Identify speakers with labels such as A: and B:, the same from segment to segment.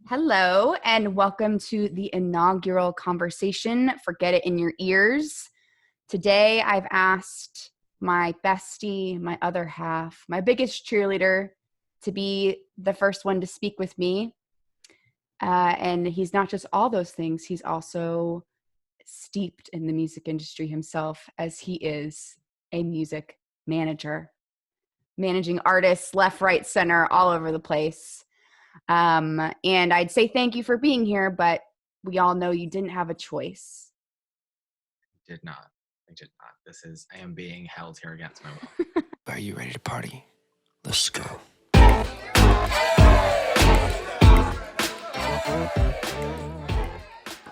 A: Hello, and welcome to the inaugural conversation for Get It in Your Ears. Today, I've asked my bestie, my other half, my biggest cheerleader to be the first one to speak with me. And he's not just all those things, he's also steeped in the music industry himself, as he is a music manager, managing artists left, right, center, all over the place. And I'd say thank you for being here, but we all know you didn't have a choice.
B: Did not. I did not. I am being held here against my will.
C: Are you ready to party? Let's go.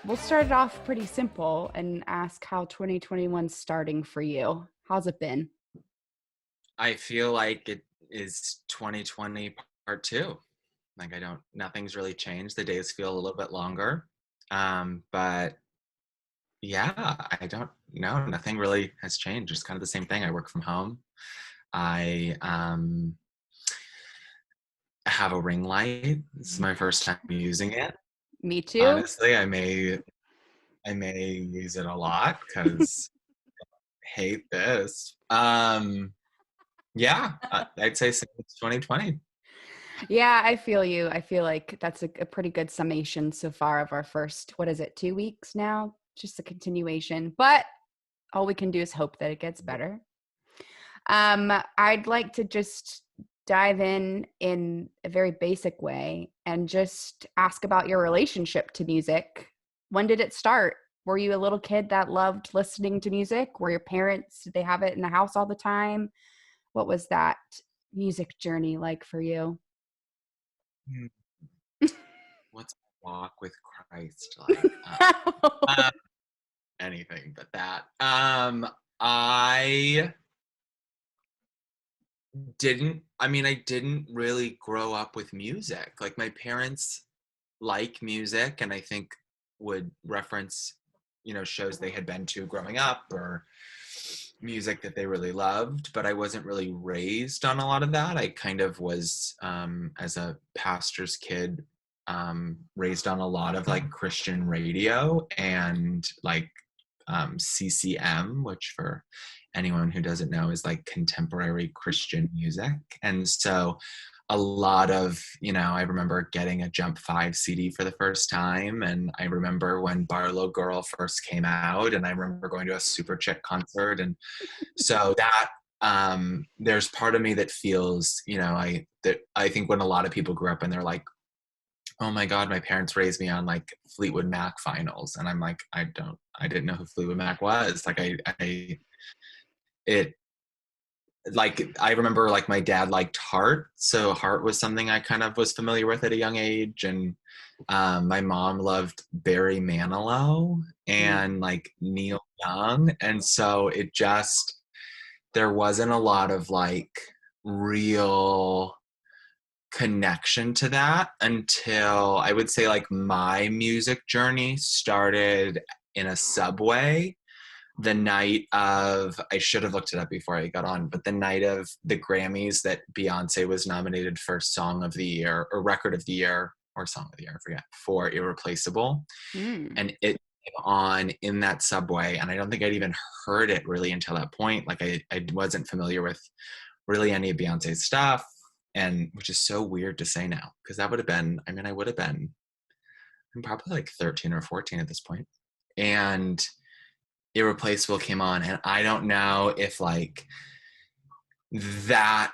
A: We'll start it off pretty simple and ask how 2021's starting for you. How's it been?
B: I feel like it is 2020 part two. Nothing's really changed. The days feel a little bit longer. But yeah, I don't know. Nothing really has changed. It's kind of the same thing. I work from home. I have a ring light. This is my first time using it.
A: Me too.
B: Honestly, I may use it a lot because I hate this. Yeah, I'd say since 2020.
A: Yeah, I feel you. I feel like that's a pretty good summation so far of our first, 2 weeks now? Just a continuation. But all we can do is hope that it gets better. I'd like to just dive in a very basic way and just ask about your relationship to music. When did it start? Were you a little kid that loved listening to music? Were your parents, did they have it in the house all the time? What was that music journey like for you?
B: What's my walk with Christ like? Anything but that. I didn't really grow up with music. Like, my parents like music, and I think would reference, shows they had been to growing up or music that they really loved, but I wasn't really raised on a lot of that. I kind of was, as a pastor's kid, raised on a lot of like Christian radio and like CCM, which for anyone who doesn't know is like contemporary Christian music. And so a lot of, I remember getting a Jump 5 CD for the first time. And I remember when Barlow Girl first came out, and I remember going to a Super Chick concert. And so that, there's part of me that feels, I think when a lot of people grew up and they're like, oh my God, my parents raised me on like Fleetwood Mac finals. And I'm like, I didn't know who Fleetwood Mac was. Like I remember like my dad liked Heart. So Heart was something I kind of was familiar with at a young age. And my mom loved Barry Manilow and like Neil Young. And so there wasn't a lot of like real connection to that until I would say like my music journey started in a subway the night of, I should have looked it up before I got on, but the night of the Grammys that Beyonce was nominated for Song of the Year or Record of the Year or Song of the Year, I forget, for Irreplaceable. And it came on in that subway, and I don't think I'd even heard it really until that point. Like I wasn't familiar with really any of Beyonce's stuff. And which is so weird to say now, because that would have been, I'm probably like 13 or 14 at this point. And Irreplaceable came on, and I don't know if like that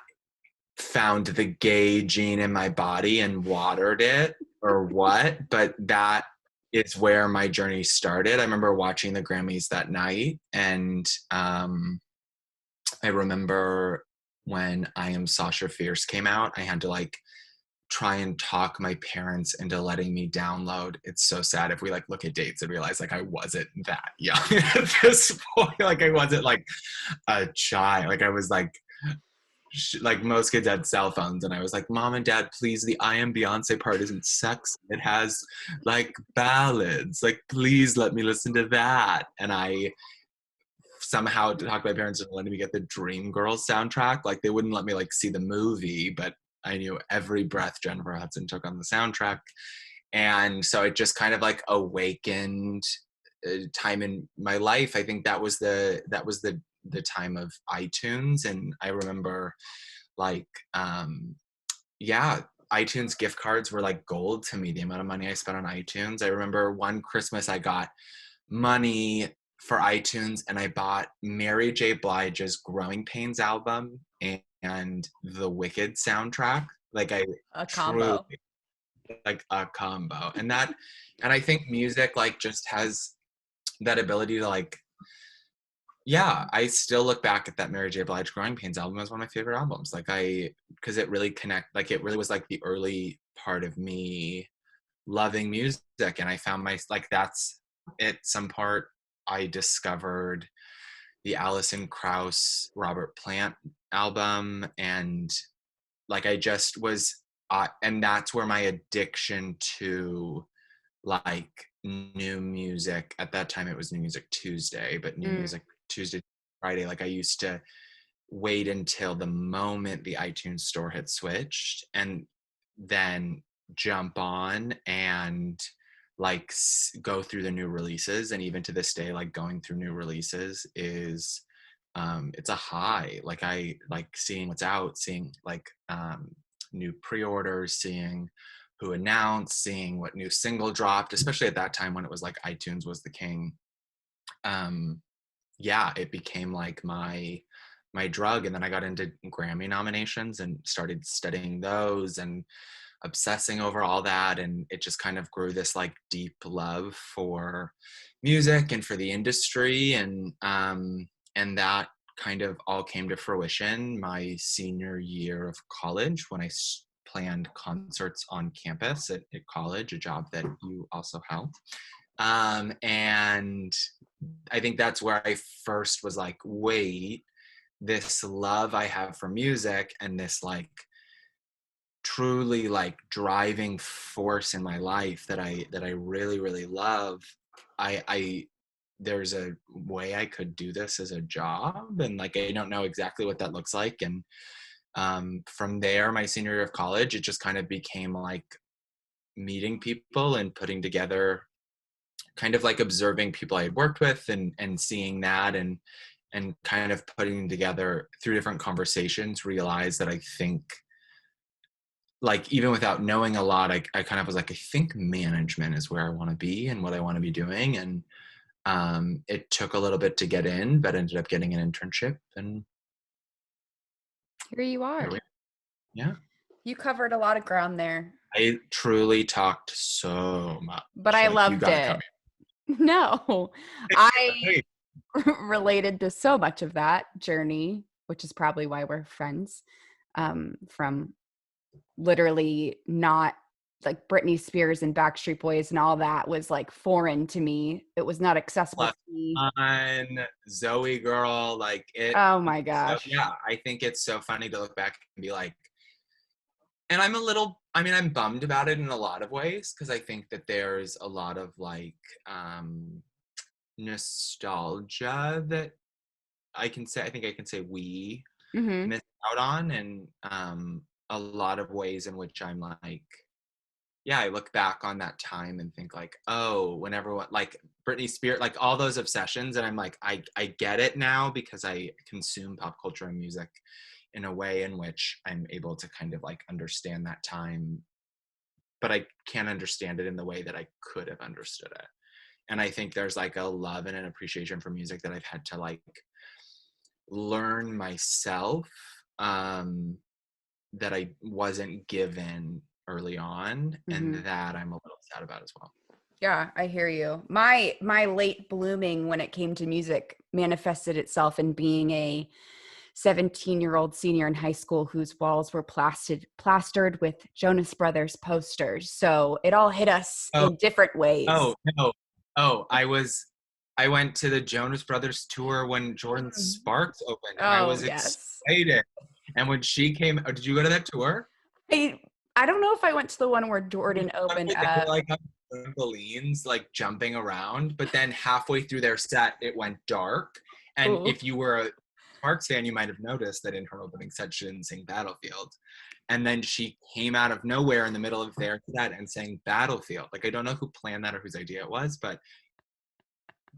B: found the gay gene in my body and watered it or what, but that is where my journey started. I remember watching the Grammys that night, and I remember when I Am Sasha Fierce came out, I had to like try and talk my parents into letting me download. It's so sad if we like look at dates and realize like I wasn't that young at this point. Like I wasn't like a child. Like I was like most kids had cell phones, and I was like, Mom and Dad, please, the I Am Beyonce part isn't sexy. It has like ballads. Like, please let me listen to that. And I somehow talked my parents into letting me get the Dreamgirls soundtrack. Like they wouldn't let me like see the movie, but I knew every breath Jennifer Hudson took on the soundtrack. And so it just kind of like awakened time in my life. I think that was the time of iTunes. And I remember like, iTunes gift cards were like gold to me, the amount of money I spent on iTunes. I remember one Christmas I got money for iTunes and I bought Mary J. Blige's Growing Pains album and the Wicked soundtrack. Like
A: A
B: truly,
A: combo.
B: like a combo. And I think music like just has that ability to like, I still look back at that Mary J. Blige Growing Pains album as one of my favorite albums. Like because it really it really was like the early part of me loving music. And I found that's at some part I discovered the Alison Krauss, Robert Plant album. And like, I just was, and that's where my addiction to like new music, at that time it was New Music Tuesday, but New Music Tuesday, Friday, like I used to wait until the moment the iTunes store had switched and then jump on and like go through the new releases. And even to this day, like going through new releases is it's a high. Like I like seeing what's out, seeing like new pre-orders, seeing who announced, seeing what new single dropped, especially at that time when it was like iTunes was the king. It became like my drug. And then I got into Grammy nominations and started studying those and obsessing over all that. And it just kind of grew this like deep love for music and for the industry. And that kind of all came to fruition my senior year of college when I planned concerts on campus at college, a job that you also held. And I think that's where I first was like, wait, this love I have for music and this like truly like driving force in my life that I really, really love, I there's a way I could do this as a job. And like, I don't know exactly what that looks like. And from there, my senior year of college, it just kind of became like meeting people and putting together, kind of like observing people I had worked with and seeing that and kind of putting together through different conversations, realize that I think like, even without knowing a lot, I kind of was like, I think management is where I want to be and what I want to be doing. And it took a little bit to get in, but ended up getting an internship. And
A: Here you are.
B: Yeah.
A: You covered a lot of ground there.
B: I truly talked so much.
A: But I
B: like,
A: loved it. No, I related to so much of that journey, which is probably why we're friends, from literally not like Britney Spears and Backstreet Boys and all that was like foreign to me. It was not accessible to me.
B: Zoe girl, like it.
A: Oh my gosh.
B: So, I think it's so funny to look back and be like, and I'm bummed about it in a lot of ways, because I think that there's a lot of like nostalgia that I think I can say we missed out on, and a lot of ways in which I'm like, I look back on that time and think like, oh, when everyone like Britney Spears, like all those obsessions, and I'm like, I get it now because I consume pop culture and music in a way in which I'm able to kind of like understand that time, but I can't understand it in the way that I could have understood it. And I think there's like a love and an appreciation for music that I've had to like learn myself, that I wasn't given early on, and that I'm a little sad about as well.
A: Yeah, I hear you. My late blooming when it came to music manifested itself in being a 17-year-old senior in high school whose walls were plastered with Jonas Brothers posters. So it all hit us in different ways.
B: I went to the Jonas Brothers tour when Jordin Sparks opened, and I was excited. And when she came, did you go to that tour?
A: I don't know if I went to the one where Jordin opened up.
B: Like trampolines, like jumping around, but then halfway through their set, it went dark. And if you were a Sparks fan, you might have noticed that in her opening set, she didn't sing Battlefield. And then she came out of nowhere in the middle of there to that and sang Battlefield. Like, I don't know who planned that or whose idea it was, but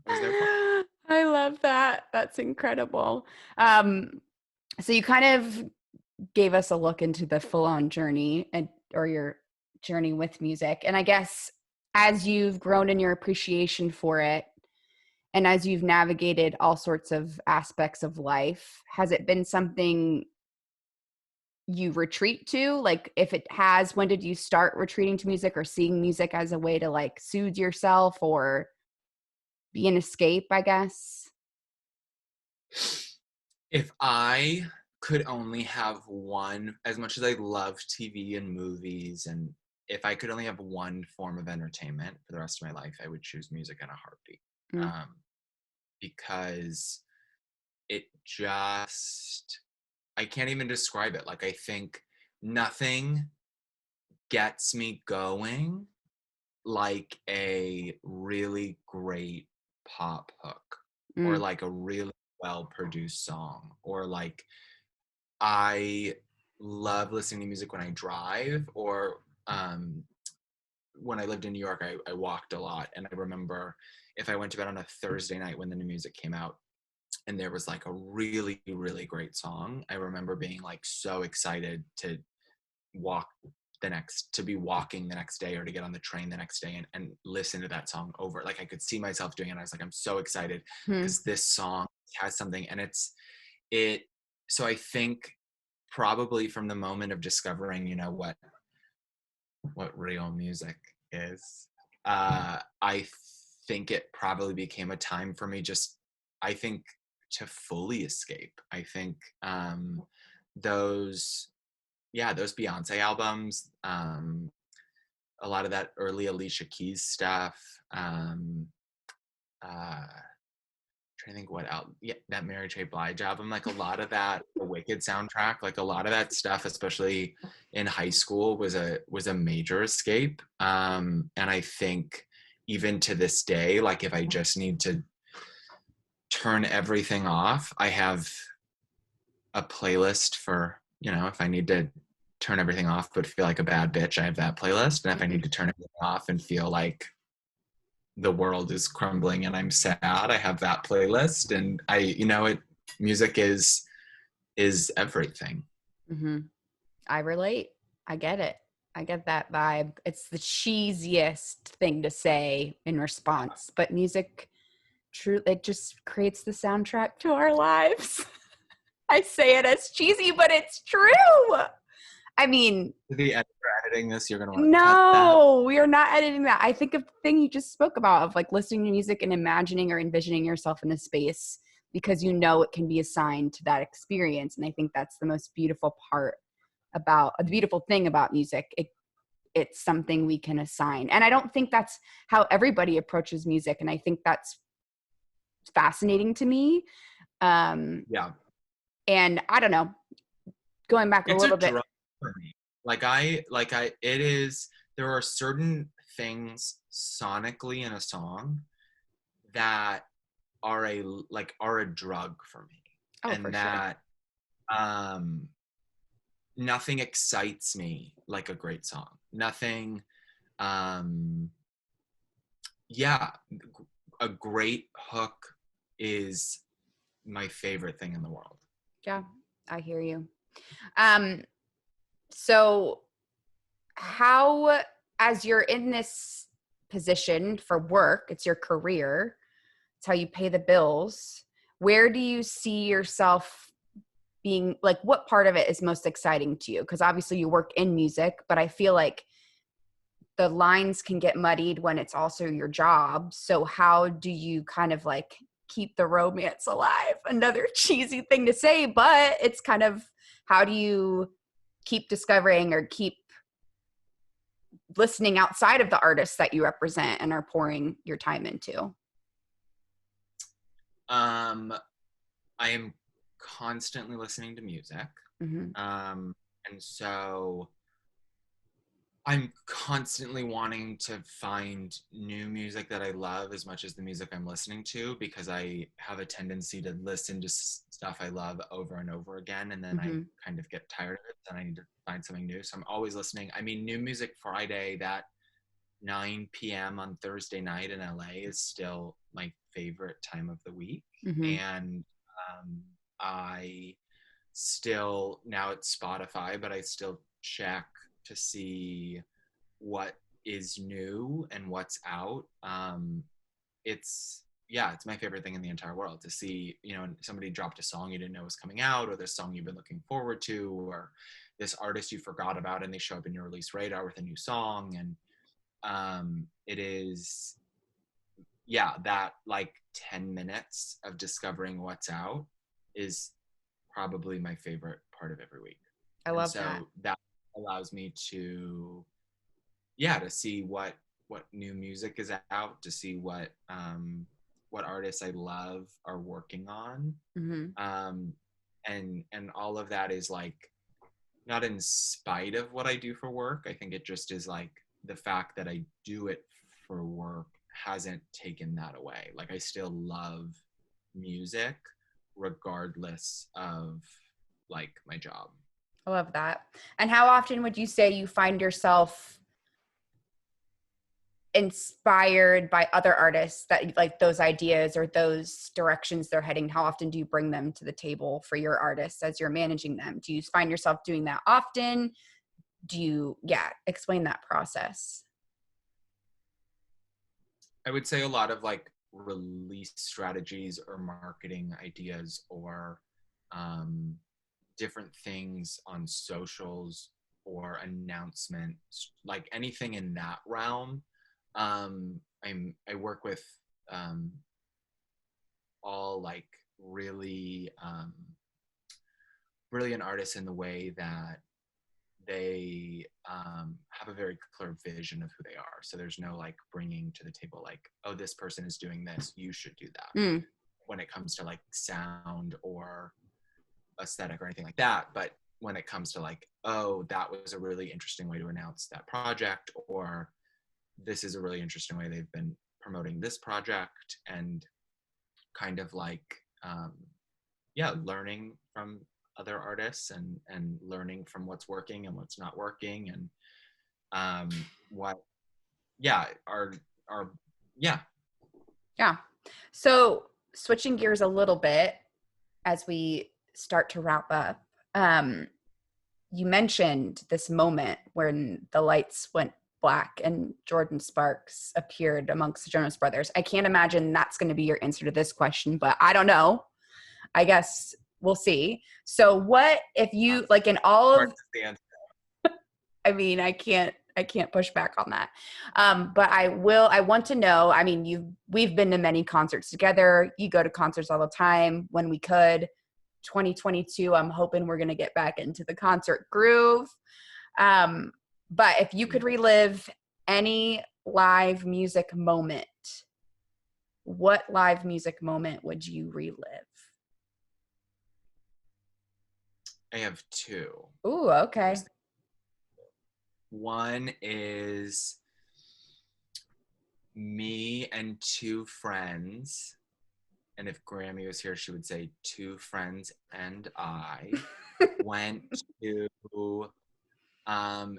B: it was their fault.
A: I love that. That's incredible. So you kind of gave us a look into the full-on journey or your journey with music. And I guess as you've grown in your appreciation for it, and as you've navigated all sorts of aspects of life, has it been something you retreat to? Like, if it has, when did you start retreating to music or seeing music as a way to like soothe yourself or be an escape, I guess?
B: If I could only have one, as much as I love TV and movies, and if I could only have one form of entertainment for the rest of my life, I would choose music in a heartbeat.
A: Mm.
B: Because it just, I can't even describe it. Like, I think nothing gets me going like a really great pop hook or like a really well produced song, or like, I love listening to music when I drive, or when I lived in New York, I walked a lot, and I remember if I went to bed on a Thursday night when the new music came out and there was like a really, really great song, I remember being like so excited to be walking the next day or to get on the train the next day and listen to that song over. Like, I could see myself doing it. I was like, I'm so excited because this song has something, and so I think probably from the moment of discovering, you know, what real music is, I think it probably became a time for me I think, to fully escape. I think those Beyonce albums, a lot of that early Alicia Keys stuff, trying to think what else. Yeah, that Mary J. Blige album, like a lot of that, the Wicked soundtrack, like a lot of that stuff, especially in high school, was a major escape. And I think even to this day, like if I just need to turn everything off, I have a playlist for, you know, if I need to turn everything off but feel like a bad bitch, I have that playlist. And if I need to turn everything off and feel like the world is crumbling and I'm sad, I have that playlist. And music is everything.
A: I relate. I get it. I get that vibe. It's the cheesiest thing to say in response, but music, it just creates the soundtrack to our lives. I say it as cheesy, but it's true. I mean,
B: the editor editing this, you're gonna want to cut
A: no, we are not editing that. I think of the thing you just spoke about of like listening to music and imagining or envisioning yourself in a space because you know it can be assigned to that experience. And I think that's the most beautiful part about the beautiful thing about music. It's something we can assign. And I don't think that's how everybody approaches music. And I think that's fascinating to me.
B: Yeah.
A: And I don't know, going back a little bit.
B: Drug for me. There are certain things sonically in a song that are a drug for me.
A: Oh,
B: and
A: for
B: that nothing excites me like a great song. Nothing, a great hook is my favorite thing in the world.
A: Yeah, I hear you. So how, as you're in this position for work, it's your career, it's how you pay the bills, where do you see yourself being, like, what part of it is most exciting to you? Because obviously you work in music, but I feel like the lines can get muddied when it's also your job. So how do you kind of like keep the romance alive? Another cheesy thing to say, but it's kind of, how do you keep discovering or keep listening outside of the artists that you represent and are pouring your time into?
B: I am constantly listening to music. And so I'm constantly wanting to find new music that I love as much as the music I'm listening to, because I have a tendency to listen to stuff I love over and over again, and then I kind of get tired of it, and I need to find something new. So I'm always listening. I mean, New Music Friday, that 9 p.m. on Thursday night in LA is still my favorite time of the week. And I still, now it's Spotify, but I still check to see what is new and what's out. It's my favorite thing in the entire world to see, you know, somebody dropped a song you didn't know was coming out, or this song you've been looking forward to, or this artist you forgot about and they show up in your release radar with a new song. And it is, that like 10 minutes of discovering what's out is probably my favorite part of every week.
A: I love that.
B: That allows me to see what new music is out, to see what artists I love are working on. And all of that is like not in spite of what I do for work. I think it just is like the fact that I do it for work hasn't taken that away. Like I still love music regardless of like my job.
A: I love that. And how often would you say you find yourself inspired by other artists, that like those ideas or those directions they're heading? How often do you bring them to the table for your artists as you're managing them? Do you find yourself doing that often? Do you, explain that process?
B: I would say a lot of like release strategies or marketing ideas, or different things on socials or announcements, like anything in that realm. I work with all like really brilliant artists in the way that they have a very clear vision of who they are. So there's no like bringing to the table like, oh, this person is doing this, you should do that, when it comes to like sound or aesthetic or anything like that. But when it comes to like, oh, that was a really interesting way to announce that project, or this is a really interesting way they've been promoting this project, and kind of like learning from other artists and learning from what's working and what's not working, and
A: So switching gears a little bit as we start to wrap up, you mentioned this moment when the lights went black and Jordin Sparks appeared amongst the Jonas Brothers. I can't imagine that's going to be your answer to this question, but I don't know. I guess we'll see. So what if you, like, in all of, I mean, I can't push back on that. But I want to know, I mean, we've been to many concerts together. You go to concerts all the time when we could. 2022, I'm hoping we're going to get back into the concert groove. But if you could relive any live music moment, what live music moment would you relive?
B: I have two.
A: Ooh, okay.
B: One is me and two friends, and if Grammy was here, she would say two friends and I went to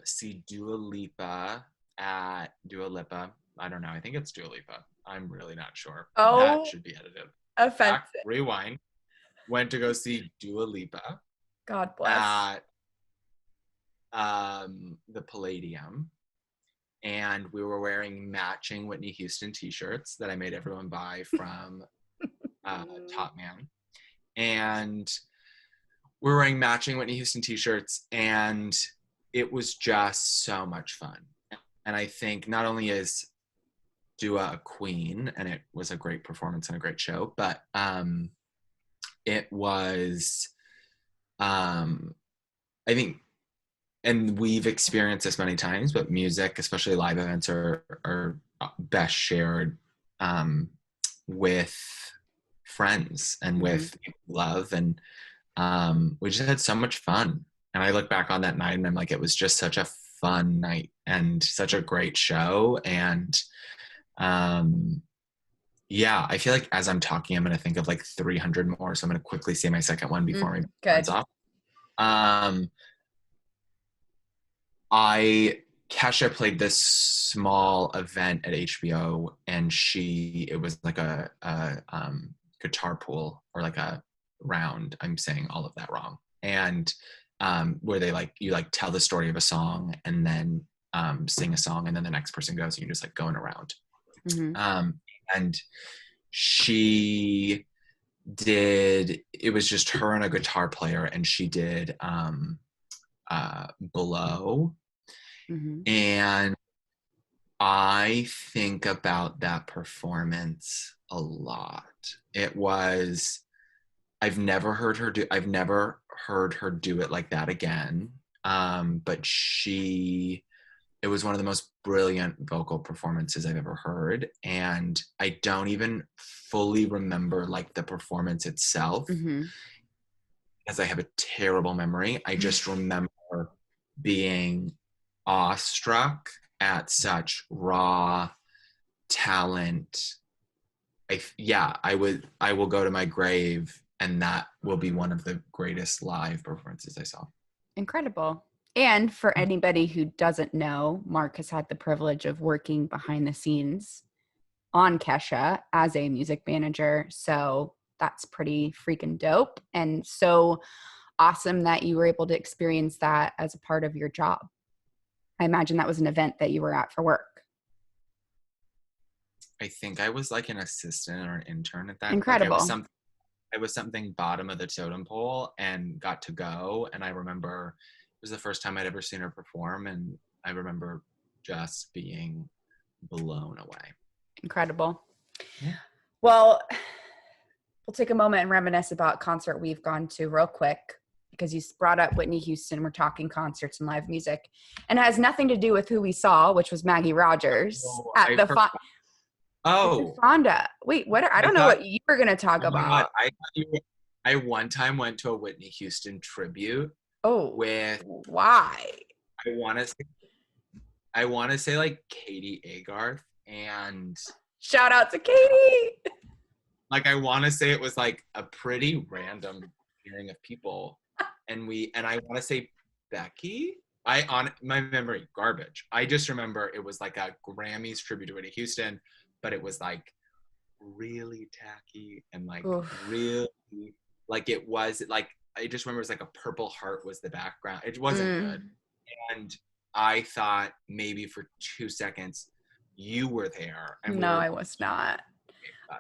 B: see Dua Lipa at Dua Lipa. I don't know. I think it's Dua Lipa. I'm really not sure.
A: Oh,
B: that should be edited.
A: Offensive.
B: Rewind. Went to go see Dua Lipa.
A: God bless.
B: At the Palladium, and we were wearing matching Whitney Houston t-shirts that I made everyone buy from Top Man, and we were wearing matching Whitney Houston t-shirts, and it was just so much fun. And I think not only is Dua a queen, and it was a great performance and a great show, but it was I think, and we've experienced this many times, but music, especially live events, are best shared with friends and with love. And we just had so much fun. And I look back on that night and I'm like, it was just such a fun night and such a great show. And yeah, I feel like as I'm talking, I'm going to think of like 300 more. So I'm going to quickly say my second one before my
A: Good.
B: off. Kesha played this small event at HBO, and it was like a guitar pool, or like a round. I'm saying all of that wrong. And where they you tell the story of a song and then sing a song, and then the next person goes, and you're just like going around. And she did, it was just her and a guitar player, and she did Below. And I think about that performance a lot. It was, I've never heard her do it like that again. But it was one of the most brilliant vocal performances I've ever heard. And I don't even fully remember like the performance itself, because I have a terrible memory. I just remember being awestruck at such raw talent. I will go to my grave, and that will be one of the greatest live performances I saw.
A: Incredible. And for anybody who doesn't know, Mark has had the privilege of working behind the scenes on Kesha as a music manager. So that's pretty freaking dope. And so awesome that you were able to experience that as a part of your job. I imagine that was an event that you were at for work.
B: I think I was like an assistant or an intern at that.
A: Incredible.
B: Like I was something bottom of the totem pole and got to go. And I remember it was the first time I'd ever seen her perform. And I remember just being blown away.
A: Incredible.
B: Yeah.
A: Well, we'll take a moment and reminisce about a concert we've gone to real quick, because you brought up Whitney Houston. We're talking concerts and live music, and it has nothing to do with who we saw, which was Maggie Rogers at the Fonda. Wait, what? I don't know what you were going to talk about.
B: I one time went to a Whitney Houston tribute.
A: Why?
B: I want to say like Katie Agarth, and
A: shout out to Katie.
B: Like, I want to say it was like a pretty random hearing of people, and I want to say Becky. My memory garbage. I just remember it was like a Grammys tribute to Whitney Houston, but it was like really tacky and like really like, it was like, I just remember it was like a Purple Heart was the background. It wasn't good. And I thought maybe for 2 seconds you were there. And
A: no, I was not.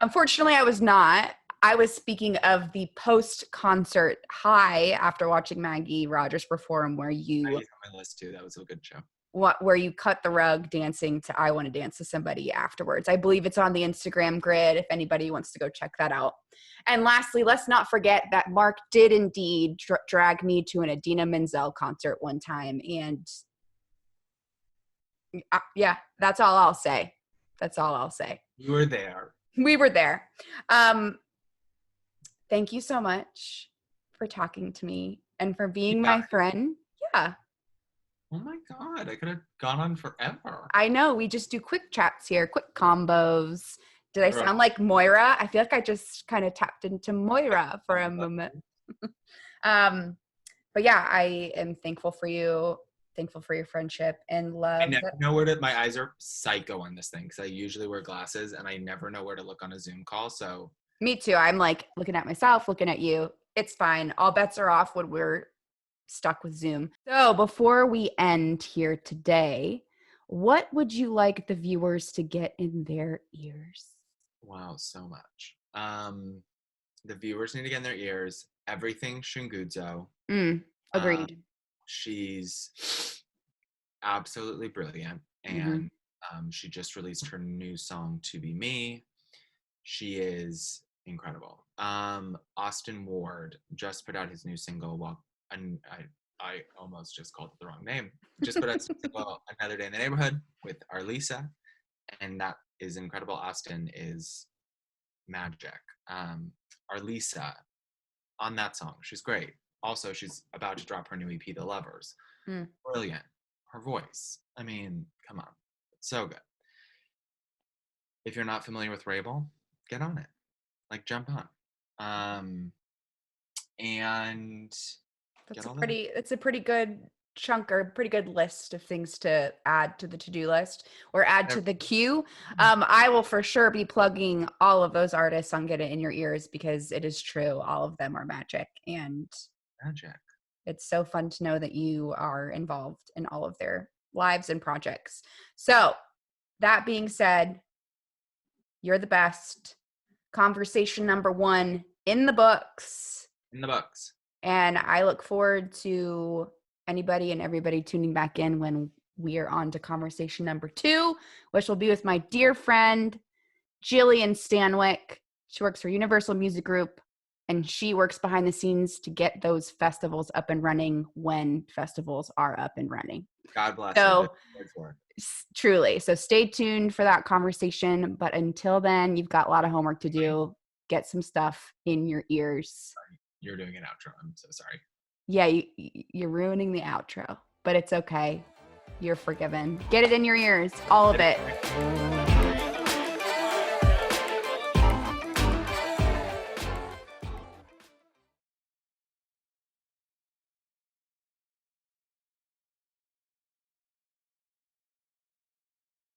A: Unfortunately, I was not. I was speaking of the post-concert high after watching Maggie Rogers perform, where you...
B: I used on my list too. That was a good show.
A: Where you cut the rug dancing to I Want to Dance to Somebody afterwards. I believe it's on the Instagram grid if anybody wants to go check that out. And lastly, let's not forget that Mark did indeed drag me to an Idina Menzel concert one time. And yeah, that's all I'll say. That's all I'll say.
B: You were there.
A: We were there. Thank you so much for talking to me and for being my friend. Yeah.
B: Oh my God, I could have gone on forever.
A: I know, we just do quick chats here, quick combos. Did I sound like Moira? I feel like I just kind of tapped into Moira for a moment. But yeah, I am thankful for you, thankful for your friendship and love.
B: I never know my eyes are psycho on this thing, because I usually wear glasses and I never know where to look on a Zoom call, so.
A: Me too, I'm like looking at myself, looking at you. It's fine, all bets are off when we're stuck with Zoom. So before we end here today, what would you like the viewers to get in their ears?
B: Wow, so much. The viewers need to get in their ears everything Shungudzo.
A: Agreed.
B: She's absolutely brilliant, and she just released her new song To Be Me. She is incredible. Austin Ward just put out his new single, and I almost just called it the wrong name. Just put out Another Day in the Neighborhood with Arlisa, and that is incredible. Austin is magic. Arlisa on that song, she's great. Also, she's about to drop her new EP, The Lovers. Brilliant. her voice. I mean, come on. It's so good. If you're not familiar with Rabel, get on it. Like, jump on. And
A: That's
B: get all that.
A: it's a pretty good chunk or pretty good list of things to add to the to-do list or add to the queue. I will for sure be plugging all of those artists on Get It In Your Ears because it is true. All of them are magic, and it's so fun to know that you are involved in all of their lives and projects. So that being said, you're the best. Conversation number 1 in the books.
B: In the books.
A: And I look forward to anybody and everybody tuning back in when we are on to conversation number 2, which will be with my dear friend, Jillian Stanwyck. She works for Universal Music Group, and she works behind the scenes to get those festivals up and running when festivals are up and running.
B: God bless
A: so,
B: her.
A: Truly. So stay tuned for that conversation. But until then, you've got a lot of homework to do. Get some stuff in your ears.
B: You're doing an outro. I'm so sorry.
A: Yeah, you're ruining the outro, but it's okay. You're forgiven. Get it in your ears, all of it.